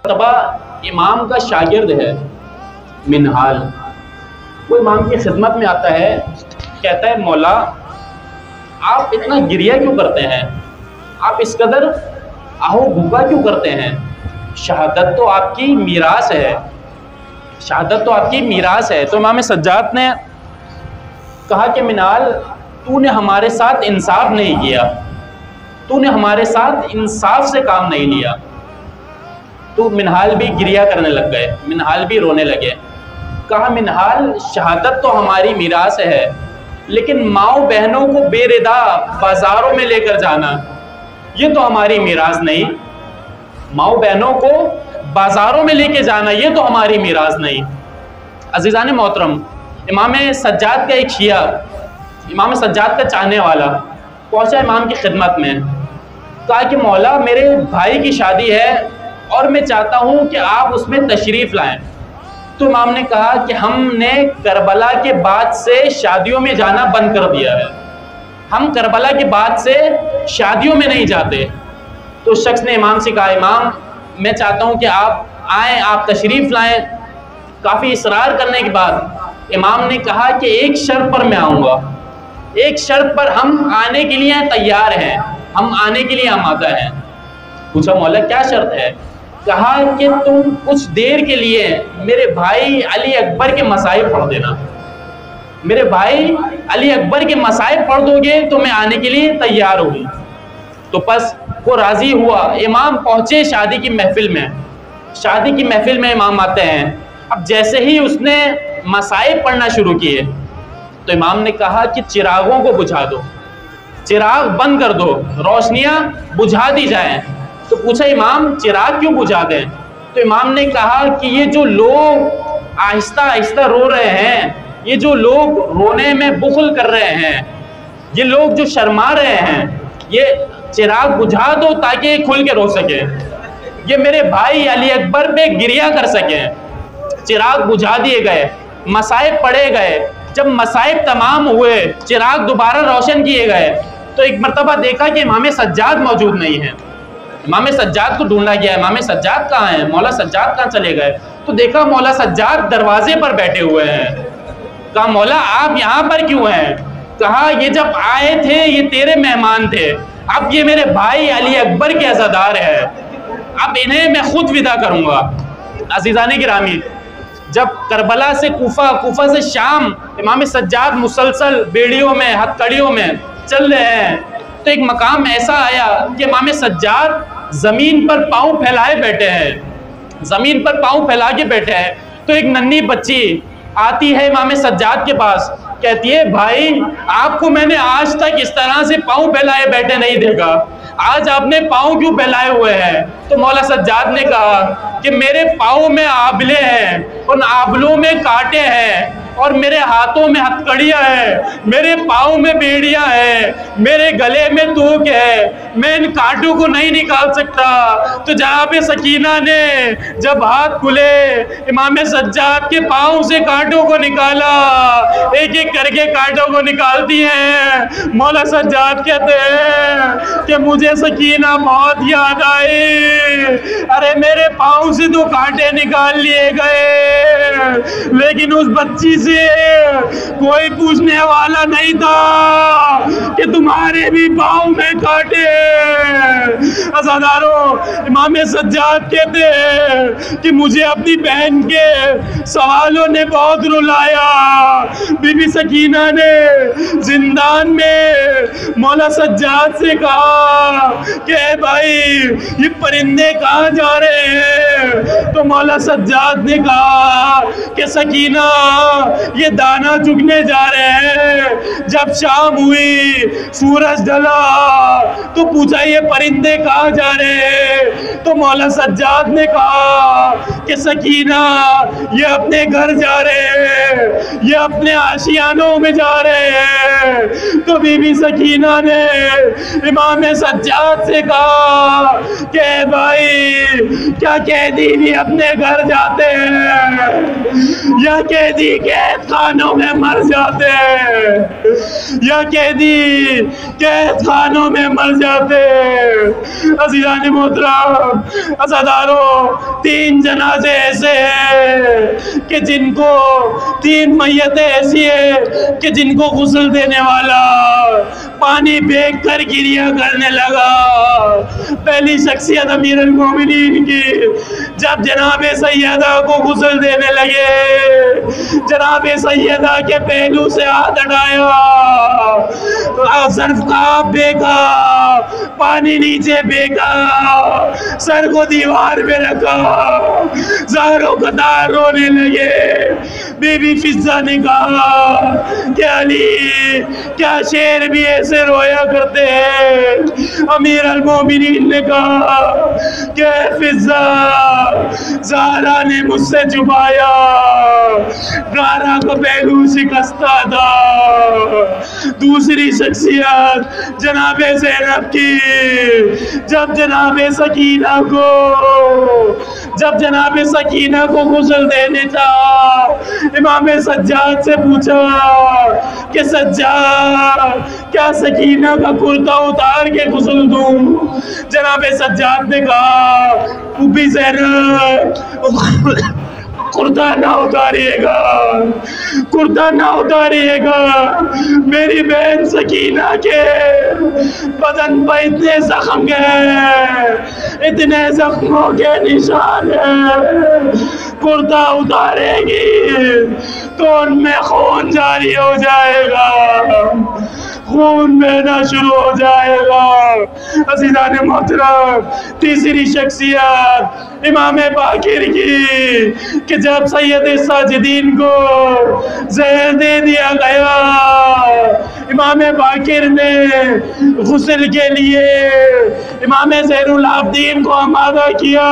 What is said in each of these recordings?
مرتبہ امام کا شاگرد ہے منہال، وہ امام کی خدمت میں آتا ہے، کہتا ہے مولا آپ اتنا گریہ کیوں کرتے ہیں، آپ اس قدر آہو بھوکا کیوں کرتے ہیں، شہادت تو آپ کی میراث ہے، شہادت تو آپ کی میراث ہے۔ تو امام سجاد نے کہا کہ منہال تو نے ہمارے ساتھ انصاف نہیں کیا، تو نے ہمارے ساتھ انصاف سے کام نہیں لیا۔ تو منہال بھی گریہ کرنے لگ گئے، منہال بھی رونے لگے۔ کہا منہال شہادت تو ہماری میراث ہے، لیکن ماؤں بہنوں کو بے ردا بازاروں میں لے کر جانا یہ تو ہماری میراث نہیں، ماؤں بہنوں کو بازاروں میں لے کے جانا یہ تو ہماری میراث نہیں۔ عزیزان محترم، امام سجاد کا ایک شیعہ، امام سجاد کا چاہنے والا پہنچا امام کی خدمت میں، کہا کہ مولا میرے بھائی کی شادی ہے اور میں چاہتا ہوں کہ آپ اس میں تشریف لائیں۔ تو امام نے کہا کہ ہم نے کربلا کے بعد سے شادیوں میں جانا بند کر دیا ہے، ہم کربلا کے بعد سے شادیوں میں نہیں جاتے۔ تو اس شخص نے امام سے کہا امام میں چاہتا ہوں کہ آپ آئیں، آپ تشریف لائیں۔ کافی اصرار کرنے کے بعد امام نے کہا کہ ایک شرط پر میں آؤں گا، ایک شرط پر ہم آنے کے لیے تیار ہیں، ہم آنے کے لیے آمادہ ہیں۔ پوچھا مولا کیا شرط ہے؟ کہا کہ تم کچھ دیر کے لیے میرے بھائی علی اکبر کے مصائب پڑھ دینا، میرے بھائی علی اکبر کے مصائب پڑھ دو گے تو میں آنے کے لیے تیار ہوں۔ تو پس وہ راضی ہوا۔ امام پہنچے شادی کی محفل میں، شادی کی محفل میں امام آتے ہیں۔ اب جیسے ہی اس نے مصائب پڑھنا شروع کیے تو امام نے کہا کہ چراغوں کو بجھا دو، چراغ بند کر دو، روشنیاں بجھا دی جائیں۔ تو پوچھا امام چراغ کیوں بجھا دیں؟ تو امام نے کہا کہ یہ جو لوگ آہستہ آہستہ رو رہے ہیں، یہ جو لوگ رونے میں بخل کر رہے ہیں، یہ لوگ جو شرما رہے ہیں، یہ چراغ بجھا دو تاکہ یہ کھل کے رو سکیں، یہ میرے بھائی علی اکبر پہ گریہ کر سکیں۔ چراغ بجھا دیے گئے، مصائب پڑھے گئے۔ جب مصائب تمام ہوئے، چراغ دوبارہ روشن کیے گئے تو ایک مرتبہ دیکھا کہ امام سجاد موجود نہیں ہیں۔ امام سجاد کو ڈھونڈا گیا، امام سجاد کہاں ہیں، مولا سجاد کہاں چلے گئے؟ تو دیکھا مولا سجاد دروازے پر بیٹھے ہوئے ہیں۔ کہا مولا آپ یہاں پر کیوں ہیں؟ کہا یہ جب آئے تھے یہ تیرے مہمان تھے، اب یہ میرے بھائی علی اکبر کے عزادار ہیں، اب انہیں میں خود ودا کروں گا۔ عزیزان گرامی، جب کربلا سے کوفہ سے شام امام سجاد مسلسل بیڑیوں میں ہتھ کڑیوں میں چل رہے ہیں تو ایک مقام ایسا آیا کہ امام سجاد زمین پر پاؤں پھیلائے بیٹھے ہیں، زمین پر پاؤں پھیلا کے بیٹھے ہیں۔ تو ایک ننھی بچی آتی ہے امام سجاد کے پاس، کہتی ہے بھائی آپ کو میں نے آج تک اس طرح سے پاؤں پھیلائے بیٹھے نہیں دیکھا، آج آپ نے پاؤں کیوں پھیلائے ہوئے ہیں؟ تو مولا سجاد نے کہا کہ میرے پاؤں میں آبلے ہیں، ان آبلوں میں کانٹے ہیں، اور میرے ہاتھوں میں ہتھکڑیاں ہیں، میرے پاؤں میں بیڑیاں ہیں، میرے گلے میں توک ہے، میں ان کانٹوں کو نہیں نکال سکتا۔ تو جناب سکینہ نے جب ہاتھ کھلے امام سجاد کے پاؤں سے کانٹوں کو نکالا، ایک ایک کر کے کانٹوں کو نکالتی ہیں۔ مولا سجاد کہتے ہیں کہ مجھے سکینہ بہت یاد آئی، ارے میرے پاؤں سے تو کانٹے نکال لیے گئے لیکن اس بچی سے کوئی پوچھنے والا نہیں تھا کہ تمہارے بھی پاؤں میں کانٹے۔ عزاداروں، امام سجاد کہتے ہیں کہ مجھے اپنی بہن کے سوالوں نے بہت رلایا۔ بی بی سکینہ نے زندان میں مولا سجاد سے کہا کہ اے بھائی یہ پرندے کہاں جا رہے ہیں؟ تو مولا سجاد نے کہا کہ سکینہ یہ دانا چگنے جا رہے ہیں۔ جب شام ہوئی، سورج ڈھلا تو پوچھا یہ پرندے کہاں جا رہے ہیں؟ تو مولا سجاد نے کہا کہ سکینہ یہ اپنے گھر جا رہے ہیں، یہ اپنے آشیانوں میں جا رہے ہیں۔ تو بی بی سکینہ نے امام سجاد سے کہا کہ اے بھائی کیا قیدی بھی اپنے اپنے گھر جاتے ہیں یا قیدی قید خانوں میں مر جاتے ہیں، یا قیدی قید خانوں میں مر جاتے ہیں۔ عزیزان محترم، عزاداروں، 3 جنازے ایسے ہیں کہ جن کو 3 میتیں ایسی ہیں کہ جن کو غسل دینے والا پانی پھینک کر گریہ کرنے لگا۔ پہلی شخصیت امیر المومنین کی، جب جناب سیدہ کو غسل دینے لگے، جناب سیدہ کے پہلو سے ہاتھ ہٹایا، سر خواب پھینکا، پانی نیچے پھینکا، سر کو دیوار پہ رکھا، زہروں قطار رونے لگے۔ بی بی فضہ نے کہا کہ علی، کیا شیر بھی ایسے رویا کرتے ہیں؟ امیر المومنین نے کہا کہ فضہ، زہرا نے مجھ سے چھپایا، زہرا کو پہلو شکستہ تھا۔ دوسری شخصیت جناب زینب کی، جب جناب سکینہ کو غسل دینے تھا، امام سجاد سے پوچھا کہ سجاد، کیا سکینہ کا کرتا اتار کے غسل دوں؟ جناب سجاد نے کہا بی زینب، کرتا نہ اتاریے گا، کرتا نہ اتاریے گا، میری بہن سکینہ کے بدن پہ اتنے زخم ہیں، اتنے زخموں کے نشان ہیں، کرتا اتارے گی تو ان میں خون جاری ہو جائے گا، خون بہنا شروع ہو جائے گا۔ عزیزان محترم، تیسری شخصیت امام باقر کی کہ جب سید ساجدین کو زہر دے دیا گیا، امام باقر نے غسل کے لیے امام زین العابدین کو آمادہ کیا،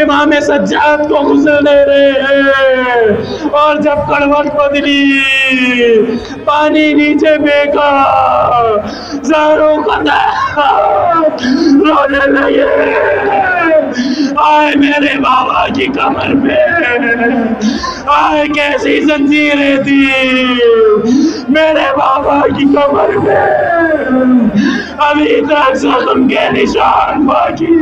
امام سجاد کو غسل دے رہے ہیں، اور جب کڑوٹ بدلی، پانی نیچے پھینکا، زہروں کا رونے لگے، آئے میرے بابا کی کمر پہ، آئے کیسی زنجیریں تھی میرے بابا کی کمر پہ، ابھی تک زخم کے نشان باقی۔